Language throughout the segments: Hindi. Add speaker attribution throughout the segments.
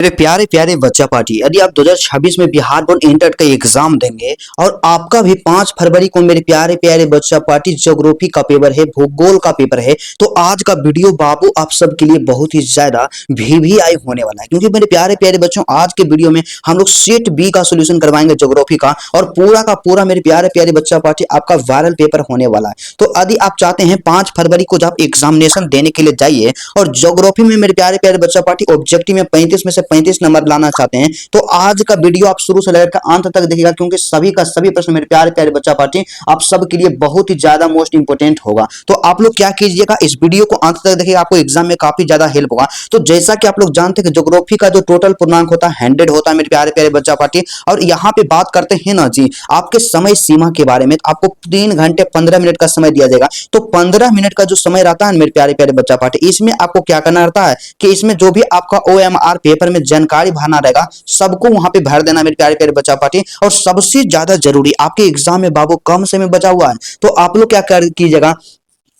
Speaker 1: मेरे प्यारे प्यारे बच्चा पार्टी, यदि आप 2026 में बिहार बोर्ड इंटर का एग्जाम देंगे और आपका भी 5 फरवरी को मेरे प्यारे प्यारे बच्चा पार्टी ज्योग्राफी का पेपर है, भूगोल का पेपर है, तो आज का वीडियो बाबू आप सबके लिए बहुत ही ज्यादा वीवीआई होने वाला है। क्योंकि मेरे प्यारे प्यारे बच्चों, आज के वीडियो में हम लोग सेट बी का सोल्यूशन करवाएंगे ज्योग्राफी का, और पूरा का पूरा मेरे प्यारे प्यारे बच्चा पार्टी आपका वायरल पेपर होने वाला है। तो यदि आप चाहते हैं 5 फरवरी को जब एग्जामिनेशन देने के लिए जाइए और ज्योग्राफी में मेरे प्यारे प्यारे बच्चा पार्टी ऑब्जेक्टिव में 35 में से 35 नंबर लाना चाहते हैं, तो आज का वीडियो आप शुरू से लेकर अंत तक देखिएगा, क्योंकि सभी का सभी प्रश्न मेरे प्यारे प्यारे बच्चा पार्टी आप सबके लिए बहुत ही ज्यादा मोस्ट इंपोर्टेंट होगा। तो आप लोग क्या कीजिएगा, इस वीडियो को अंत तक देखिएगा, आपको एग्जाम में काफी ज्यादा हेल्प होगा। तो जैसा कि आप लोग जानते हैं कि ज्योग्राफी का जो टोटल पूर्णांक होता है 100 होता है मेरे प्यारे प्यारे बच्चा पार्टी। और यहाँ पे बात करते हैं ना जी आपके समय सीमा के बारे में, तो आपको 3 घंटे 15 मिनट का समय दिया जाएगा। तो 15 मिनट का जो समय रहता है मेरे प्यारे प्यारे बच्चा पार्टी, इसमें आपको क्या करना रहता है कि इसमें जो भी आपका OMR पेपर में जानकारी भरना रहेगा सबको वहां पे भर देना मेरे प्यारे प्यारे बच्चा पार्टी। और सबसे ज्यादा जरूरी आपके एग्जाम में बाबू कम समय बचा हुआ है, तो आप लोग क्या कर कीजिएगा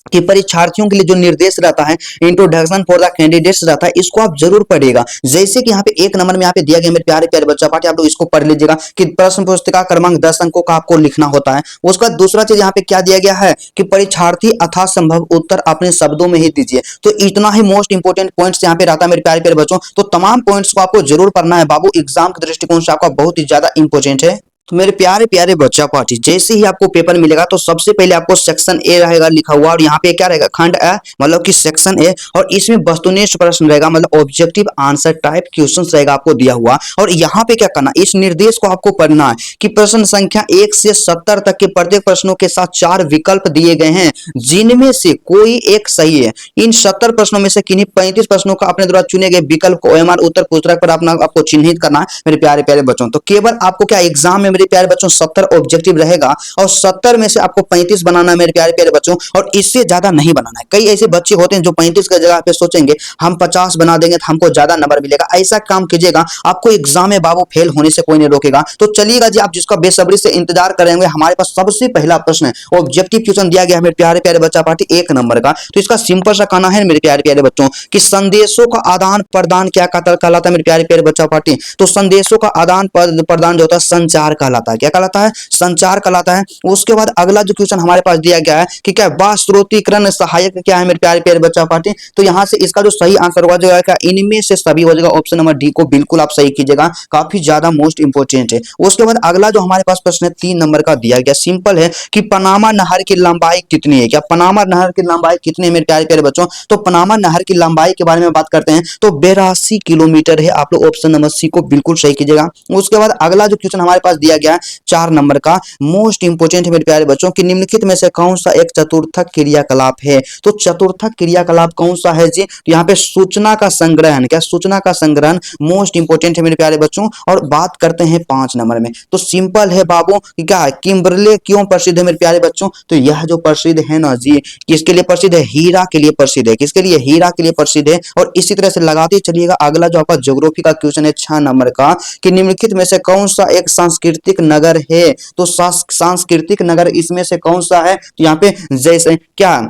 Speaker 1: कि परीक्षार्थियों के लिए जो निर्देश रहता है, इंट्रोडक्शन फॉर द कैंडिडेट्स रहता है, इसको आप जरूर पढ़िएगा। जैसे कि यहाँ पे 1 नंबर में यहाँ पे दिया गया मेरे प्यारे प्यारे बच्चा पार्टी, आप लोग इसको पढ़ लीजिएगा कि प्रश्न पुस्तिका क्रमांक 10 अंकों का आपको लिखना होता है। उसका दूसरा चीज यहाँ पे क्या दिया गया है कि परीक्षार्थी अथासंभव उत्तर अपने शब्दों में ही दीजिए। तो इतना ही मोस्ट इंपोर्टेंट पॉइंट्स यहाँ पे रहता है मेरे प्यारे प्यारे बच्चों। तो तमाम पॉइंट्स को आपको जरूर पढ़ना है बाबू, एग्जाम के दृष्टिकोण से आपका बहुत ही ज्यादा इंपोर्टेंट है। तो मेरे प्यारे प्यारे बच्चा पार्टी, जैसे ही आपको पेपर मिलेगा तो सबसे पहले आपको सेक्शन ए रहेगा लिखा हुआ, और यहाँ पे क्या रहेगा खंड ए, मतलब कि सेक्शन ए, और इसमें वस्तुनिष्ठ प्रश्न रहेगा, मतलब ऑब्जेक्टिव आंसर टाइप क्वेश्चंस रहेगा आपको दिया हुआ। और यहाँ पे क्या करना, इस निर्देश को आपको पढ़ना है कि प्रश्न संख्या 1 से 70 तक के प्रत्येक प्रश्नों के साथ 4 विकल्प दिए गए हैं, जिनमें से कोई एक सही है। इन 70 प्रश्नों में से किन्हीं 35 प्रश्नों का अपने द्वारा चुने गए विकल्प को OMR उत्तर पुस्तक पर अपना आपको चिन्हित करना है मेरे प्यारे प्यारे बच्चों। तो केवल आपको क्या एग्जाम में मेरे प्यारे बच्चों 70 ऑब्जेक्टिव रहेगा, और 70 में से आपको 35 बनाना है मेरे प्यारे प्यारे बच्चों, और इससे ज्यादा नहीं बनाना है। कई ऐसे बच्चे होते हैं जो 35 की जगह पे सोचेंगे हम 50 बना देंगे तो हमको ज्यादा नंबर मिलेगा। ऐसा काम कीजिएगा, आपको एग्जाम में बाबू फेल होने से कोई नहीं रोकेगा। तो चलिएगा जी, आप जिसका बेसब्री से इंतजार करेंगे, हमारे पास सबसे पहला प्रश्न है, ऑब्जेक्टिव क्वेश्चन दिया गया है मेरे प्यारे प्यारे बच्चा पार्टी 1 नंबर का। तो इसका सिंपल सा कहना है मेरे प्यारे प्यारे बच्चों कि संदेशों का आदान प्रदान क्या कहलाता है मेरे प्यारे प्यारे बच्चा पार्टी। तो संदेशों का आदान प्रदान जो होता है संचार कहलाता है। क्या कहलाता है? संचार कहलाता है। उसके बाद अगला जो क्वेश्चन हमारे पास दिया गया है कि क्या वाक्स्रोतीकरण सहायक क्या है मेरे प्यारे प्यारे बच्चा पार्टी। तो यहाँ से इसका जो सही आंसर हो जाएगा इनमें से सभी हो जाएगा, ऑप्शन नंबर डी को बिल्कुल आप सही कीजिएगा, काफी ज्यादा मोस्ट इंपोर्टेंट है। उसके बाद अगला जो हमारे पास प्रश्न है 3 नंबर का दिया गया, सिंपल है कि पनामा नहर की लंबाई कितनी है। क्या पनामा नहर की लंबाई कितनी है मेरे प्यारे प्यारे बच्चों। तो पनामा नहर की लंबाई के बारे में बात करते हैं तो 82 किलोमीटर है। आप लोग ऑप्शन नंबर सी को बिल्कुल सही कीजिएगा। उसके बाद अगला जो क्वेश्चन हमारे पास दिया गया है 4 नंबर का, मोस्ट इंपोर्टेंट है मेरे प्यारे बच्चों कि निम्नलिखित में से कौन सा एक चतुर्थक क्रियाकलाप है। तो चतुर्थक क्रियाकलाप कौन सा है जी। तो यहाँ पे सूचना का संग्रहण, क्या सूचना का संग्रहण मोस्ट इंपोर्टेंट है मेरे प्यारे बच्चों। और बात करते हैं 5 नंबर में, तो सिंपल है बाबू कि क्या है, किम्बरले क्यों प्रसिद्ध है मेरे प्यारे बच्चों। तो यह जो प्रसिद्ध है ना जी, किसके लिए प्रसिद्ध है, हीरा के लिए प्रसिद्ध है। किसके लिए, हीरा के लिए प्रसिद्ध है। और इसी तरह से लगाते चलिएगा। अगला जो आपका ज्योग्राफी का क्वेश्चन है 6 नंबर का कि निम्नलिखित में से कौन सा एक सांस्कृतिक नगर है। तो सांस्कृतिक नगर इसमें से कौन सा है। तो यहाँ पे जैसे क्या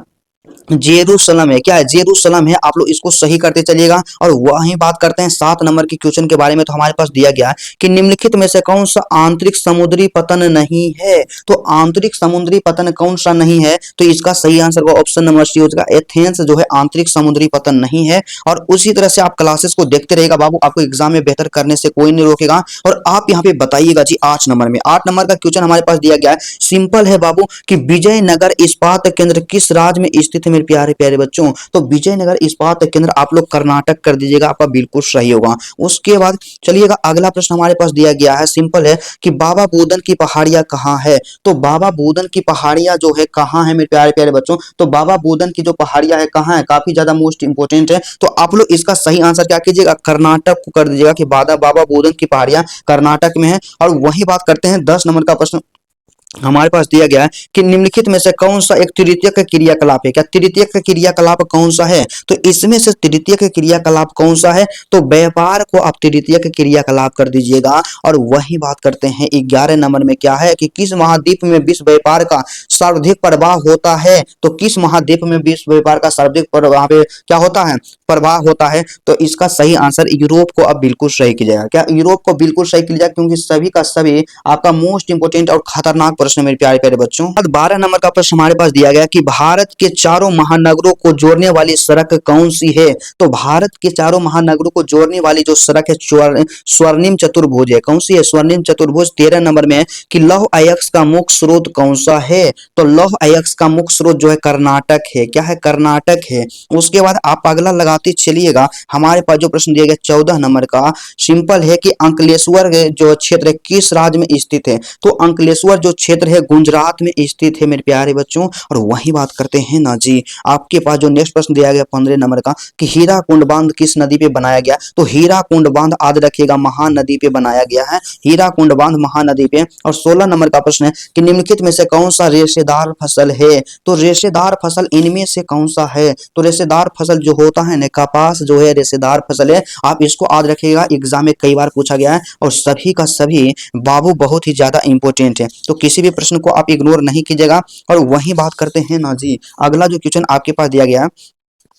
Speaker 1: जेरूसलम है। क्या है, जेरूसलम है। आप लोग इसको सही करते चलिएगा। और वही बात करते हैं 7 नंबर के क्वेश्चन के बारे में। तो हमारे पास दिया गया है कि निम्नलिखित में से कौन सा आंतरिक समुद्री पतन नहीं है। तो आंतरिक समुद्री पतन कौन सा नहीं है। तो इसका सही आंसर वो ऑप्शन नंबर सी हो जाएगा, एथेंस जो है आंतरिक समुद्री पतन नहीं है। और उसी तरह से आप क्लासेस को देखते रहेगा बाबू, आपको एग्जाम में बेहतर करने से कोई नहीं रोकेगा। और आप यहाँ पे बताइएगा जी 8 नंबर में, 8 नंबर का क्वेश्चन हमारे पास दिया गया है, सिंपल है बाबू कि विजयनगर इस्पात केंद्र किस राज्य में स्थित है मेरे प्यारे प्यारे बच्चों। तो विजयनगर इस्पात केंद्र आप लोग कर्नाटक कर दीजिएगा, आपका बिल्कुल सही होगा। उसके बाद चलिएगा अगला प्रश्न हमारे पास दिया गया है, सिंपल है कि बाबा बुदन की पहाड़ियां कहाँ है। तो बाबा बुदन की पहाड़ियां जो है कहाँ है मेरे प्यारे प्यारे बच्चों। तो बाबा बुदन की जो पहाड़ियां है कहाँ है, काफी ज्यादा मोस्ट इंपोर्टेंट है। तो आप लोग इसका सही आंसर क्या कीजिएगा, कर्नाटक को कर दीजिएगा कि बाबा बुदन की पहाड़ियां कर्नाटक में है। और वही बात करते हैं 10 नंबर का प्रश्न हमारे पास दिया गया है कि निम्नलिखित में से कौन सा एक तृतीयक क्रियाकलाप है। क्या तृतीयक क्रियाकलाप कौन सा है? तो इसमें से तृतीयक क्रियाकलाप कौन सा है? तो व्यापार को आप तृतीयक क्रियाकलाप कर दीजिएगा। और वही बात करते हैं 11 नंबर में, क्या है कि किस महाद्वीप में विश्व व्यापार का सर्वाधिक प्रवाह होता है? तो किस महाद्वीप में विश्व व्यापार का सर्वाधिक प्रवाह पे क्या होता है? प्रवाह होता है। तो इसका सही आंसर यूरोप को अब बिल्कुल सही कीजिएगा। क्या यूरोप को बिल्कुल सही कीजिएगा, क्योंकि सभी का सभी आपका मोस्ट इंपोर्टेंट और खतरनाक प्रश्न मेरे प्यारे प्यारे बच्चों। 12 नंबर का प्रश्न हमारे पास दिया गया कि भारत के चारों महानगरों को जोड़ने वाली सड़क कौन सी है? तो भारत के चारों महानगरों को जोड़ने वाली जो सड़क है स्वर्णिम चतुर्भुज है। कौन सी है? स्वर्णिम चतुर्भुज। 13 नंबर में है कि लौह अयस्क का मुख्य स्रोत कौन सा है? तो लौह अयस्क का मुख्य स्रोत जो है कर्नाटक है। क्या है? कर्नाटक है। उसके बाद आप अगला लगाते चलिएगा। हमारे पास जो प्रश्न दिया गया 14 नंबर का सिंपल है कि अंकलेश्वर जो क्षेत्र है किस राज्य में स्थित है? तो अंकलेश्वर जो क्षेत्र है गुजरात में स्थित है मेरे प्यारे बच्चों। और वही बात करते हैं ना जी, आपके पास जो नेक्स्ट प्रश्न दिया गया 15 नंबर का कि हीराकुंड बांध किस नदी पे बनाया गया? तो हीराकुंड बांध याद रखिएगा महानदी पे बनाया गया है। हीराकुंड बांध महानदी पे। और 16 नंबर का प्रश्न है कि निम्नलिखित में से कौन सा रेशेदार फसल है? तो रेशेदार फसल इनमें से कौन सा है? तो रेशेदार फसल जो होता है ना, कपास जो है रेशेदार फसल है। आप इसको याद रखिएगा, एग्जाम में कई बार पूछा गया है और सभी का सभी बाबू बहुत ही ज्यादा इंपॉर्टेंट है। तो किसी भी प्रश्न को आप इग्नोर नहीं कीजिएगा। और वही बात करते हैं ना जी, अगला जो क्वेश्चन आपके पास दिया गया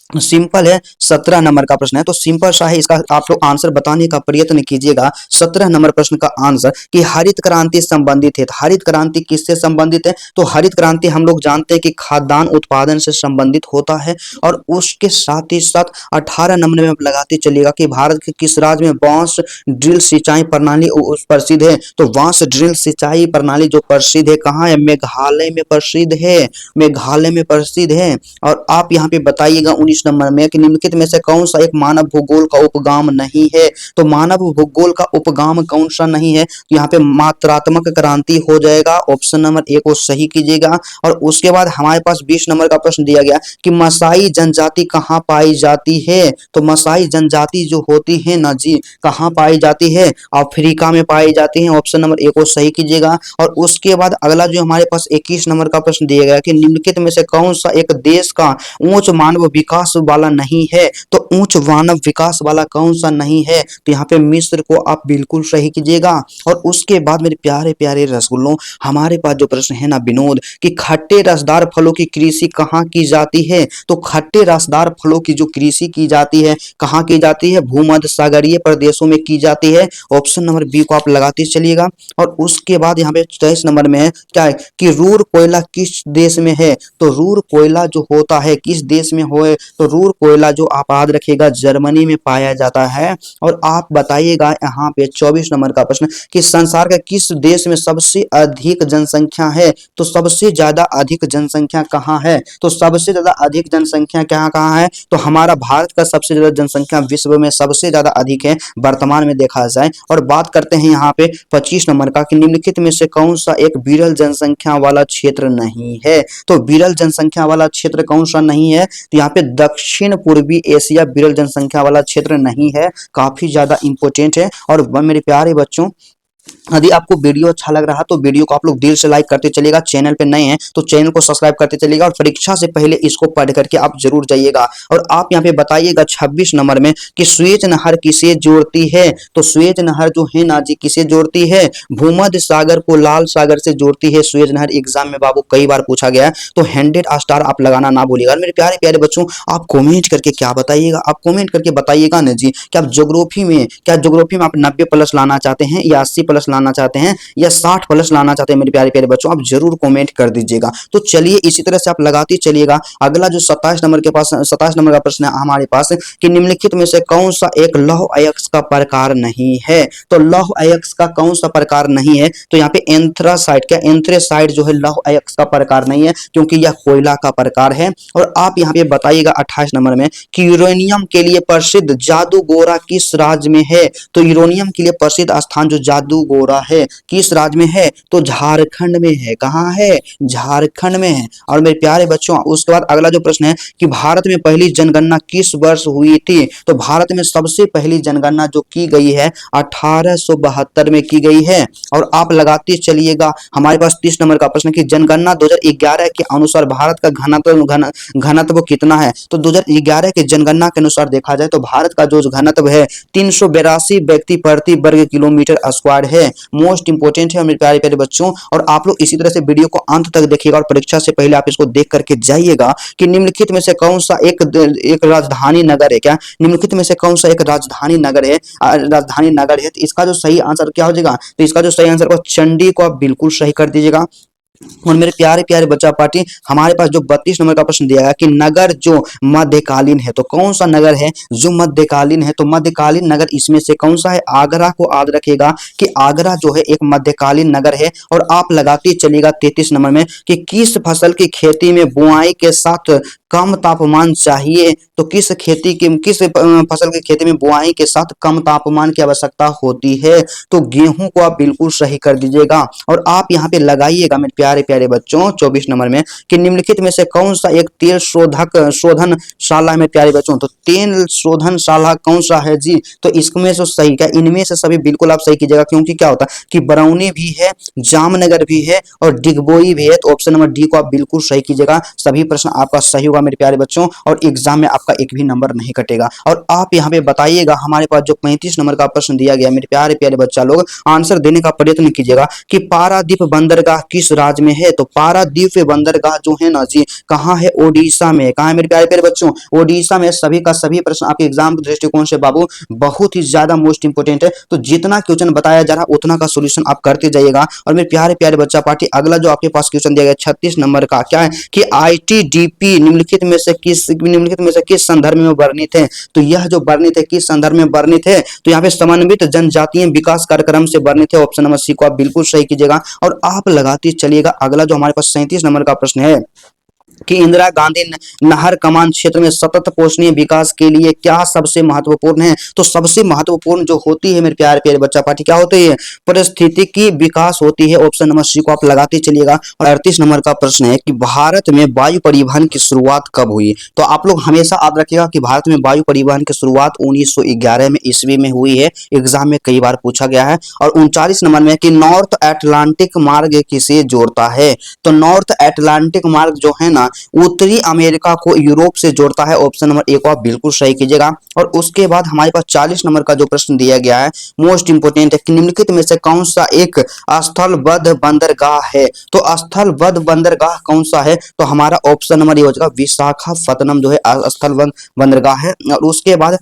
Speaker 1: सिंपल है। 17 नंबर का प्रश्न है, तो सिंपल सा है, इसका आप लोग आंसर बताने का प्रयत्न कीजिएगा। 17 नंबर प्रश्न का आंसर कि हरित क्रांति संबंधित है। हरित क्रांति किससे संबंधित है? तो हरित क्रांति हम लोग जानते हैं कि खाद्यान्न उत्पादन से संबंधित होता है। और उसके साथ ही साथ 18 नंबर में आप लगाते चलिएगा कि भारत के किस राज्य में बांस ड्रिल सिंचाई प्रणाली प्रसिद्ध है? तो बांस ड्रिल सिंचाई प्रणाली जो प्रसिद्ध है कहाँ है? मेघालय में प्रसिद्ध है। मेघालय में प्रसिद्ध है। और आप यहाँ पे बताइएगा 19 नंबर में कि निम्नलिखित में से कौन सा एक मानव भूगोल का उपगाम नहीं है? तो मानव भूगोल का उपगाम कौन सा नहीं है? तो यहाँ पे मात्रात्मक क्रांति हो जाएगा। ऑप्शन नंबर ए को सही कीजिएगा। और उसके बाद हमारे पास 20 नंबर का प्रश्न दिया गया कि मसाई जनजाति कहाँ पाई जाती है? तो मसाई जनजाति जो होती है ना जी, कहाँ पाई जाती है? अफ्रीका में पाई जाती है। ऑप्शन नंबर ए को सही कीजिएगा। और उसके बाद अगला जो हमारे पास 21 नंबर का प्रश्न दिया गया कि निम्नलिखित में से कौन सा एक देश का उच्च मानव विकास वाला नहीं है? तो उच्च मानव विकास वाला कौन सा नहीं है? तो यहाँ पे मिस्र को आप बिल्कुल सही कीजिएगा। और उसके बाद मेरे प्यारे प्यारे रसगुल्लों, हमारे पास जो प्रश्न है ना विनोद कि खट्टे रसदार फलों की कृषि कहाँ की जाती है? तो खट्टे रसदार फलों की जो कृषि की जाती है कहाँ की जाती है? भूमध्य सागरीय प्रदेशों में की जाती है। ऑप्शन नंबर बी को आप लगाते चलिएगा। और उसके बाद यहाँ पे 23 नंबर में है क्या है कि रूर कोयला किस देश में है? तो रूर कोयला जो होता है किस देश में हो? तो रूर कोयला जो आप याद रखिएगा जर्मनी में पाया जाता है। और आप बताइएगा यहाँ पे 24 नंबर का प्रश्न कि संसार के किस देश में सबसे अधिक जनसंख्या है? तो सबसे ज्यादा अधिक जनसंख्या कहाँ है? तो सबसे ज्यादा अधिक जनसंख्या कहाँ है? तो हमारा भारत का सबसे ज्यादा जनसंख्या विश्व में सबसे ज्यादा अधिक है वर्तमान में देखा जाए। और बात करते हैं यहाँ पे 25 नंबर का कि निम्नलिखित में से कौन सा एक विरल जनसंख्या वाला क्षेत्र नहीं है? तो विरल जनसंख्या वाला क्षेत्र कौन सा नहीं है? तो यहाँ पे दक्षिण पूर्वी एशिया विरल जनसंख्या वाला क्षेत्र नहीं है। काफी ज्यादा इंपॉर्टेंट है। और मेरे प्यारे बच्चों, यदि आपको वीडियो अच्छा लग रहा तो वीडियो को आप लोग दिल से लाइक करते चलिएगा। चैनल पे नए हैं तो चैनल को सब्सक्राइब करते चलिएगा। और परीक्षा से पहले इसको पढ़ करके आप जरूर जाइएगा। और आप यहाँ पे बताइएगा 26 नंबर में कि स्वेज नहर किसे जोड़ती है? तो स्वेज नहर जो है ना जी किसे जोड़ती है? भूमध्य सागर को लाल सागर से जोड़ती है स्वेज नहर। एग्जाम में बाबू कई बार पूछा गया है, तो 100 स्टार आप लगाना ना भूलिएगा। मेरे प्यारे प्यारे बच्चों, आप कॉमेंट करके क्या बताइएगा? आप कॉमेंट करके बताइएगा ना जी कि आप ज्योग्राफी में आप 90 प्लस लाना चाहते हैं या 80 प्लस लाना चाहते हैं या 60 प्लस लाना चाहते हैं? मेरे प्यारे प्यारे बच्चों, आप जरूर कमेंट कर दीजिएगा। तो चलिए इसी तरह से आप लगाते चलिएगा। अगला जो 27 नंबर का प्रश्न है हमारे पास कि निम्नलिखित में से कौन सा एक लौह अयस्क का प्रकार नहीं है? तो लौह अयस्क का कौन सा प्रकार नहीं है? तो यहाँ पे एंथ्रासाइट, क्या एंथ्रेसाइट जो है लौह अयस्क का प्रकार नहीं है, क्योंकि यह कोयला का प्रकार है। और आप यहाँ पे बताइएगा 28 नंबर में कि यूरेनियम के लिए प्रसिद्ध जादूगोरा किस राज्य में है? तो यूरेनियम के लिए प्रसिद्ध स्थान जो गोरा है, किस राज्य में है? तो झारखंड में है। कहाँ है? झारखंड में है। और मेरे प्यारे बच्चों उसके बाद अगला जो प्रश्न है कि भारत में पहली जनगणना किस वर्ष हुई थी? तो भारत में सबसे पहली जनगणना जो की गई है 1872 में की गई है। और आप लगाते चलिएगा, हमारे पास 30 नंबर का प्रश्न कि जनगणना 2011 के अनुसार भारत का घनत्व कितना है? तो 2011 के जनगणना के अनुसार देखा जाए तो भारत का जो घनत्व है 382 व्यक्ति प्रति वर्ग किलोमीटर स्क्वायर है। मोस्ट इंपोर्टेंट है मेरे प्यारे प्यारे बच्चों। और आप लोग इसी तरह से वीडियो को अंत तक देखिएगा और परीक्षा से पहले आप इसको देख करके जाइएगा कि निम्नलिखित में से कौन सा एक राजधानी नगर है। क्या निम्नलिखित में से कौन सा एक राजधानी नगर है? राजधानी नगर है। तो इसका जो सही आंसर क्या हो जाएगा? तो इसका जो सही आंसर को चंडी को आप बिल्कुल सही कर दीजिएगा। और मेरे प्यारे प्यारे बच्चा पार्टी हमारे पास जो 32 नंबर का प्रश्न दिया गया कि नगर जो मध्यकालीन है, तो कौन सा नगर है जो मध्यकालीन है? तो मध्यकालीन नगर इसमें से कौन सा है? आगरा को याद रखिएगा कि आगरा जो है एक मध्यकालीन नगर है। और आप लगाते चलिएगा 33 नंबर में कि किस फसल की खेती में बुआई के साथ कम तापमान चाहिए? तो किस फसल की खेती में बुआई के साथ कम तापमान की आवश्यकता होती है? तो गेहूं को आप बिल्कुल सही कर दीजिएगा। और आप यहाँ पे लगाइएगा मेरे प्यारे प्यारे बच्चों 24 नंबर में कि निम्नलिखित में से कौन सा एक तेल शोधनशाला है मेरे प्यारे बच्चों? तो तेल शोधनशाला कौन सा है जी? तो इसमें से सही क्या? इनमें से सभी बिल्कुल आप सही कीजिएगा, क्योंकि क्या होता है कि बरौनी भी है, जामनगर भी है और डिगबोई भी है। तो ऑप्शन नंबर डी को आप बिल्कुल सही कीजिएगा। सभी प्रश्न आपका सही होगा मेरे प्यारे बच्चों और एग्जाम में आपका एक भी नंबर नहीं कटेगा। और आप यहाँ पे बताइएगा हमारे पास जो 35 नंबर का प्रश्न दिया गया मेरे प्यारे प्यारे बच्चा लोग आंसर देने का प्रयत्न कीजिएगा कि पारादीप बंदरगाह किस राज्य में है? तो पारादीप बंदरगाह जो है ना जी कहाँ है? ओडिशा में। कहाँ है मेरे प्यारे प्यारे बच्चों? ओडिशा में। सभी का सभी प्रश्न आपके एग्जाम के दृष्टिकोण से बाबू बहुत ही ज्यादा मोस्ट इंपोर्टेंट है। तो जितना क्वेश्चन बताया जा रहा है उतना का सोल्यूशन आप करते जाइएगा। और मेरे प्यारे प्यारे बच्चा पार्टी अगला जो आपके पास क्वेश्चन दिया गया 36 नंबर का क्या है कि आईटीडीपी निम्नलिखित में से किस संदर्भ में वर्णित है? तो यह जो वर्णित है किस संदर्भ में वर्णित है? तो यहाँ पे समन्वित जनजातीय विकास कार्यक्रम से वर्णित है। ऑप्शन नंबर सी को आप बिल्कुल सही कीजिएगा। और आप लगाते चलिएगा अगला जो हमारे पास 37 नंबर का प्रश्न है कि इंदिरा गांधी नहर कमान क्षेत्र में सतत पोषणीय विकास के लिए क्या सबसे महत्वपूर्ण है? तो सबसे महत्वपूर्ण जो होती है मेरे प्यारे प्यारे बच्चा पार्टी क्या होती है? पारिस्थितिकी विकास होती है। ऑप्शन नंबर सी को आप लगाते चलिएगा। और 38 नंबर का प्रश्न है कि भारत में वायु परिवहन की शुरुआत कब हुई? तो आप लोग हमेशा याद रखिएगा कि भारत में वायु परिवहन की शुरुआत 1911 में ईस्वी में हुई है। एग्जाम में कई बार पूछा गया है। और 39 नंबर में कि नॉर्थ अटलांटिक मार्ग किसे जोड़ता है? तो नॉर्थ अटलांटिक मार्ग जो है ना उत्तरी अमेरिका को यूरोप से जोड़ता है। ऑप्शन नंबर ए को आप बिल्कुल सही कीजिएगा। और उसके बाद हमारे पास 40 नंबर का जो प्रश्न दिया गया है मोस्ट इंपोर्टेंट है कि निम्नलिखित में से कौन सा एक स्थलबद्ध बंदरगाह है? तो स्थलबद्ध बंदरगाह कौन सा है? तो हमारा ऑप्शन नंबर ये हो जाएगा विशाखापत्तनम जो है स्थलबद्ध बंदरगाह है। और उसके बाद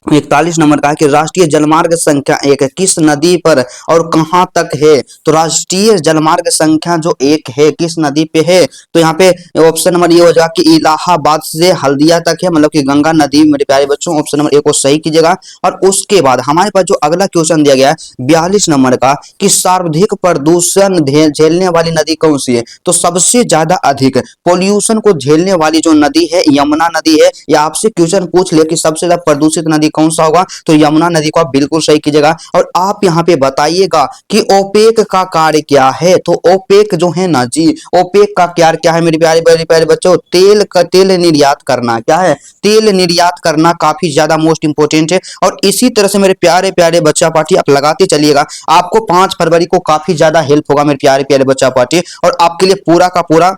Speaker 1: 41 नंबर का है कि राष्ट्रीय जलमार्ग संख्या 1 किस नदी पर और कहां तक है? तो राष्ट्रीय जलमार्ग संख्या जो 1 है किस नदी पे है? तो यहाँ पे ऑप्शन नंबर ये हो जाएगा कि इलाहाबाद से हल्दिया तक है, मतलब कि गंगा नदी मेरे प्यारे बच्चों। ऑप्शन नंबर ए को सही कीजिएगा। और उसके बाद हमारे पास जो अगला क्वेश्चन दिया गया है 42 नंबर का कि सर्वाधिक प्रदूषण झेलने वाली नदी कौन सी है? तो सबसे ज्यादा अधिक पोल्यूशन को झेलने वाली जो नदी है यमुना नदी है। या आपसे क्वेश्चन पूछ ले कि सबसे ज्यादा प्रदूषित नदी कौन सा होगा? तो यमुना नदी को आप बिल्कुल सही कीजिएगा। और आप यहाँ पे बताइएगा कि ओपेक का कार्य क्या है? तो ओपेक जो है ना जी ओपेक का कार्य क्या है मेरे प्यारे प्यारे बच्चों? तेल निर्यात करना। क्या है? तेल निर्यात करना काफी ज्यादा मोस्ट इंपोर्टेंट है। और इसी तरह से मेरे प्यारे प्यारे बच्चा पार्टी आप लगाते चलिएगा, आपको 5 फरवरी को काफी ज्यादा हेल्प होगा मेरे प्यारे प्यारे बच्चा पार्टी। और आपके लिए पूरा का पूरा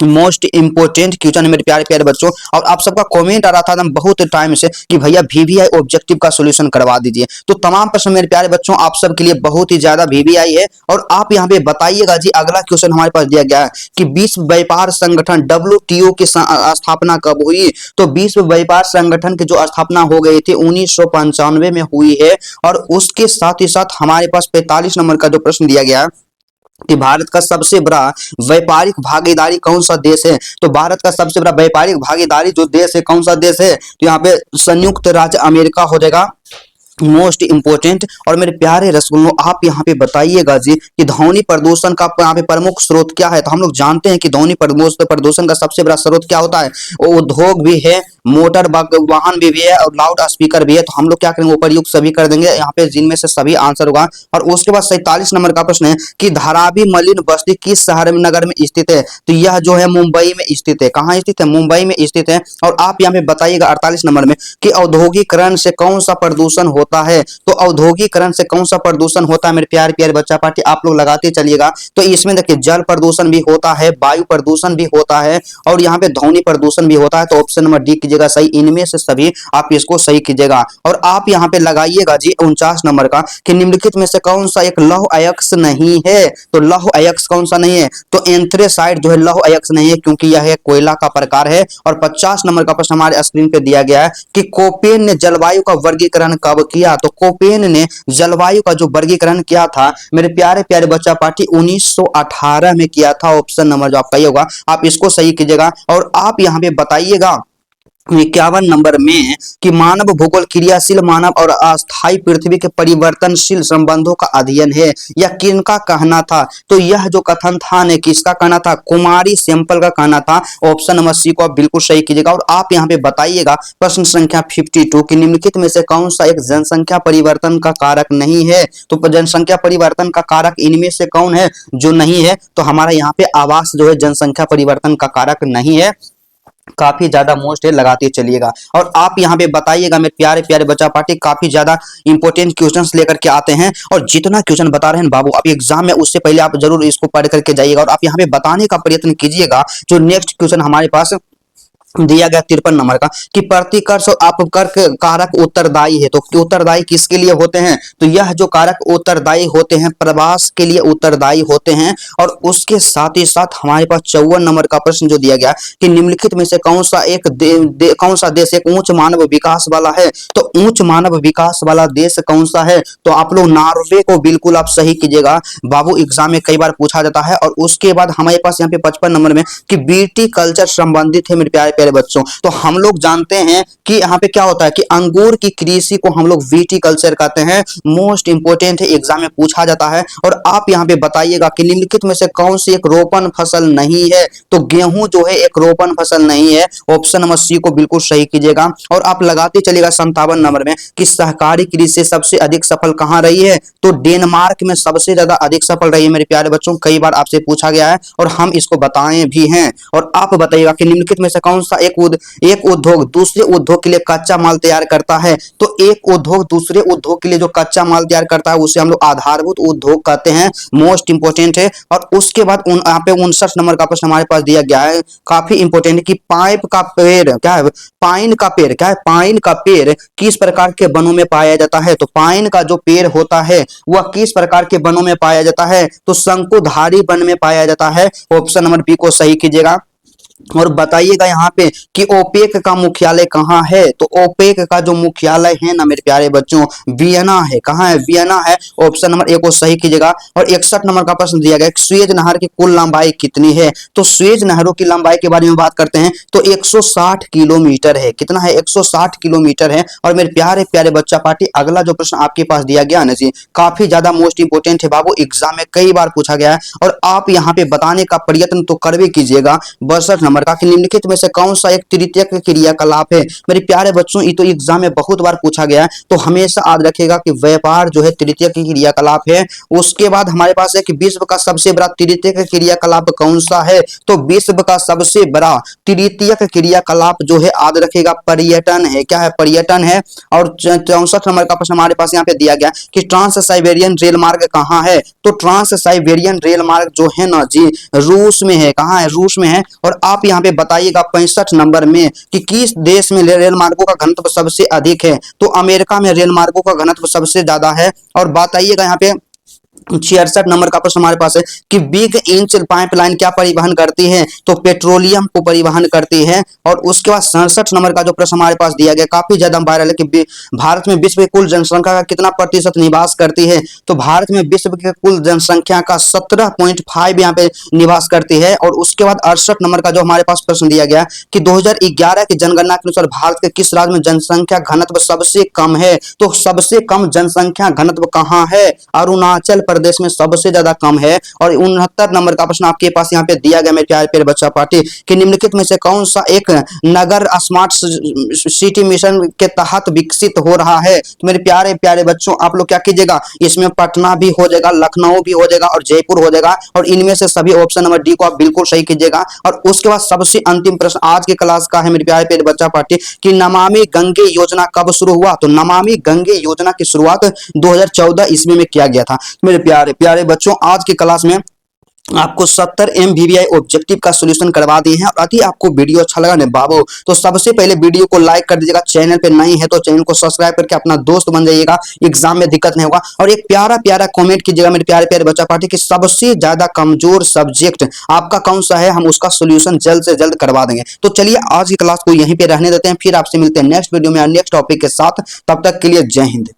Speaker 1: मोस्ट इंपोर्टेंट क्वेश्चन है मेरे प्यारे प्यारे बच्चों। और आप सबका कमेंट आ रहा था बहुत टाइम से कि भैया वीवीआई ऑब्जेक्टिव का सॉल्यूशन करवा दीजिए। तो तमाम प्रश्न मेरे प्यारे बच्चों आप सब के लिए बहुत ही ज्यादा वीवीआई है। और आप यहाँ पे बताइएगा जी अगला क्वेश्चन हमारे पास दिया गया है कि विश्व व्यापार संगठन WTO की स्थापना कब हुई? तो विश्व व्यापार संगठन की जो स्थापना हो गई थी 1995 में हुई है। और उसके साथ ही साथ हमारे पास 45 नंबर का जो प्रश्न दिया गया है कि भारत का सबसे बड़ा व्यापारिक भागीदारी कौन सा देश है? तो भारत का सबसे बड़ा व्यापारिक भागीदारी जो देश है कौन सा देश है? तो यहाँ पे संयुक्त राज्य अमेरिका हो जाएगा मोस्ट इंपोर्टेंट। और मेरे प्यारे रसगुल्लों आप यहाँ पे बताइएगा जी कि ध्वनि प्रदूषण का यहाँ पे प्रमुख स्रोत क्या है? तो हम लोग जानते हैं कि ध्वनि प्रदूषण का सबसे बड़ा स्रोत क्या होता है? वो उद्योग भी है, मोटर वाहन भी है और लाउड स्पीकर भी है। तो हम लोग क्या करेंगे, उपरयुक्त सभी कर देंगे यहाँ पे, जिनमें से सभी आंसर होगा। और उसके बाद 47 नंबर का प्रश्न है कि धारावी मलिन बस्ती किस शहर में नगर में स्थित है। तो यह जो है मुंबई में स्थित है। कहाँ स्थित है, मुंबई में स्थित है। और आप यहाँ पे बताइएगा 48 नंबर में कि औद्योगिकरण से कौन सा प्रदूषण होता है। तो औद्योगिकरण से कौन सा प्रदूषण होता है मेरे प्यारे प्यारे बच्चा पार्टी, आप लोग लगाते चलिएगा। तो इसमें देखिए जल प्रदूषण भी होता है, वायु प्रदूषण भी होता है और यहाँ पे ध्वनि प्रदूषण भी होता है। तो ऑप्शन नंबर डी कीजिएगा सही, इनमें से सभी आप इसको सही कीजिएगा। और आप यहाँ पे लगाइएगा जी 49 नंबर का कि निम्नलिखित में से कौन सा एक लौह अयस्क नहीं है। तो लौह अयस्क कौन सा नहीं है, तो एंथ्रेसाइट जो है लौह अयस्क नहीं है, क्योंकि यह कोयला का प्रकार है। और 50 नंबर का प्रश्न हमारे स्क्रीन पे दिया गया है कि कोपेन ने जलवायु का वर्गीकरण कब किया। तो कोपेन ने जलवायु का जो वर्गीकरण किया था मेरे प्यारे प्यारे बच्चा पार्टी 1918 में किया था। ऑप्शन नंबर जो आपका ये होगा, आप इसको सही कीजिएगा। और आप यहाँ पे बताइएगा 51 नंबर में कि मानव भूगोल क्रियाशील मानव और अस्थायी पृथ्वी के परिवर्तनशील संबंधों का अध्ययन है, यह किनका कहना था। तो यह जो कथन था ने किसका कहना था, कुमारी सैंपल का कहना था। ऑप्शन नंबर सी को आप बिल्कुल सही कीजिएगा। और आप यहाँ पे बताइएगा प्रश्न संख्या 52 कि निम्नलिखित में से कौन सा एक जनसंख्या परिवर्तन का कारक नहीं है। तो जनसंख्या परिवर्तन का कारक इनमें से कौन है जो नहीं है। तो हमारा यहाँ पे आवास जो है जनसंख्या परिवर्तन का कारक नहीं है। काफी ज्यादा मोस्ट है, लगाते चलिएगा। और आप यहाँ पे बताइएगा मेरे प्यारे प्यारे बच्चा पार्टी, काफी ज्यादा इंपॉर्टेंट क्वेश्चंस लेकर के आते हैं। और जितना क्वेश्चन बता रहे हैं बाबू आप एग्जाम में, उससे पहले आप जरूर इसको पढ़ करके जाइएगा। और आप यहाँ पे बताने का प्रयत्न कीजिएगा जो नेक्स्ट क्वेश्चन हमारे पास दिया गया 53 नंबर का कि प्रतिकर्ष और अपकर कारक उत्तरदायी है। तो उत्तरदायी किसके लिए होते हैं, तो यह जो कारक उत्तरदायी होते हैं प्रवास के लिए उत्तरदायी होते हैं। और उसके साथ ही साथ हमारे पास 54 नंबर का प्रश्न जो दिया गया कि निम्नलिखित में से कौन सा कौन सा देश एक उच्च मानव विकास वाला है। तो उच्च मानव विकास वाला देश कौन सा है, तो आप लोग नॉर्वे को बिल्कुल आप सही कीजिएगा बाबू, एग्जाम में कई बार पूछा जाता है। और उसके बाद हमारे पास यहाँ पे 55 नंबर में कि बीटी कल्चर संबंधित है मेरे प्यारे प्यारे बच्चों। तो हम लोग जानते हैं कि यहाँ पे क्या होता है कि अंगूर की कृषि को हम लोग विटीकल्चर कहते हैं। मोस्ट इंपोर्टेंट है, एग्जाम में पूछा जाता है। और आप यहाँ पे बताइएगा कि निम्नलिखित में से कौन सी एक रोपण फसल नहीं है। तो गेहूं जो है एक रोपण फसल नहीं है। ऑप्शन नंबर सी को बिल्कुल सही कीजिएगा। और आप लगाते चलिएगा 57 नंबर में कि सहकारी कृषि सबसे अधिक सफल कहाँ रही है। तो डेनमार्क में सबसे ज्यादा अधिक सफल रही है मेरे प्यारे बच्चों, कई बार आपसे पूछा गया है और हम इसको बताए भी हैं। और आप बताइएगा कि निम्नलिखित में से कौन सा एक उद्योग दूसरे उद्योग के लिए कच्चा माल तैयार करता है। तो एक उद्योग दूसरे उद्योग के लिए जो कच्चा माल तैयार करता है उसे हम लोग आधारभूत उद्योग कहते हैं। मोस्ट इंपोर्टेंट है। और उसके बाद यहाँ पे 59 नंबर का प्रश्न हमारे पास दिया गया है, काफी इंपोर्टेंट है कि पाइप का पेड़ क्या है, पाइन का पेड़ क्या है, पाइन का पेड़ किस प्रकार के वनों में पाया जाता है। तो पाइन का जो पेड़ होता है वह किस प्रकार के वनों में पाया जाता है, तो शंकुधारी वन में पाया जाता है। ऑप्शन नंबर बी को सही कीजिएगा। और बताइएगा यहाँ पे कि ओपेक का मुख्यालय कहाँ है। तो ओपेक का जो मुख्यालय है ना मेरे प्यारे बच्चों, वियना है। कहाँ है, वियना है। ऑप्शन नंबर ए को सही कीजिएगा। और 61 नंबर का प्रश्न दिया गया सुएज नहर की कुल लंबाई कितनी है। तो सुएज नहरों की लंबाई के बारे में बात करते हैं तो 160 किलोमीटर है। कितना है, 160 किलोमीटर है। और मेरे प्यारे प्यारे बच्चा पार्टी अगला जो प्रश्न आपके पास दिया गया ना जी, काफी ज्यादा मोस्ट इंपोर्टेंट है बाबू, एग्जाम में कई बार पूछा गया है। और आप यहाँ पे बताने का प्रयत्न तो करवे कीजिएगा। 62 नंबर का कि निम्नलिखित में से कौन सा एक तृतीयक क्रियाकलाप है। मेरे प्यारे बच्चों ये तो एग्जाम में बहुत बार पूछा गया है, तो हमेशा याद रखेगा कि व्यापार जो है तृतीयक क्रियाकलाप है। उसके बाद हमारे पास है कि विश्व का सबसे बड़ा तृतीयक क्रियाकलाप कौन सा है। तो विश्व का सबसे बड़ा तृतीयक क्रियाकलाप जो है याद रखेगा पर्यटन है। क्या है, पर्यटन है। और 64 नंबर का प्रश्न हमारे पास यहाँ पे दिया गया कि ट्रांस साइबेरियन रेल मार्ग कहाँ है। तो ट्रांस साइबेरियन रेल मार्ग जो है ना जी, रूस में है। कहाँ है, रूस में है। और आप यहाँ पे बताइएगा 65 नंबर में कि किस देश में रेल मार्गों का घनत्व सबसे अधिक है। तो अमेरिका में रेल मार्गों का घनत्व सबसे ज्यादा है। और बताइएगा यहाँ पे 66 नंबर का प्रश्न हमारे पास है कि बिग इंच पाइपलाइन क्या परिवहन करती है। तो पेट्रोलियम को परिवहन करती है। और उसके बाद 67 नंबर का जो प्रश्न हमारे पास दिया गया काफी ज्यादा वायरल है कि भारत में विश्व की कुल जनसंख्या का कितना प्रतिशत निवास करती है। तो भारत में विश्व की कुल जनसंख्या का 17.5 यहाँ पे निवास करती है। और उसके बाद 68 नंबर का जो हमारे पास प्रश्न दिया गया कि 2011 की जनगणना के अनुसार भारत के किस राज्य में जनसंख्या घनत्व सबसे कम है। तो सबसे कम जनसंख्या घनत्व कहाँ है, अरुणाचल प्रदेश प्रदेश में सबसे ज्यादा कम है। और 69 नंबर का प्रश्न आपके पास यहाँ पे दिया गया मेरे प्यारे प्यारे बच्चा पार्टी कि निम्नलिखित में से कौन सा एक नगर स्मार्ट सिटी मिशन के तहत विकसित हो रहा है। तो मेरे प्यारे प्यारे बच्चों आप लोग क्या कीजिएगा, इसमें पटना भी हो जाएगा, लखनऊ भी हो जाएगा और जयपुर हो जाएगा, और इनमें से सभी ऑप्शन नंबर डी को आप बिल्कुल सही कीजिएगा। और उसके बाद सबसे अंतिम प्रश्न आज के क्लास का है मेरे प्यारे प्यारे बच्चा पार्टी कि नमामि गंगे योजना कब शुरू हुआ। तो नमामि गंगे योजना की शुरुआत 2014 ईस्वी में किया गया था। मेरे प्यारे प्यारे बच्चों आज की क्लास में आपको 70 MVVI ऑब्जेक्टिव का सॉल्यूशन करवा दिए हैं। और यदि आपको वीडियो अच्छा लगा ना बाबू तो सबसे पहले वीडियो को लाइक कर दीजिएगा, चैनल पे नई है तो चैनल को सब्सक्राइब करके अपना दोस्त बन जाइएगा, एग्जाम में दिक्कत नहीं होगा। और एक प्यारा प्यारा कमेंट कीजिएगा मेरे प्यारे प्यारे बच्चा पार्टी कि सबसे ज्यादा कमजोर सब्जेक्ट आपका कौन सा है, हम उसका सोल्यूशन जल्द से जल्द करवा देंगे। तो चलिए आज की क्लास को यहीं पे रहने देते हैं, फिर आपसे मिलते हैं नेक्स्ट वीडियो में नेक्स्ट टॉपिक के साथ। तब तक के लिए जय हिंद।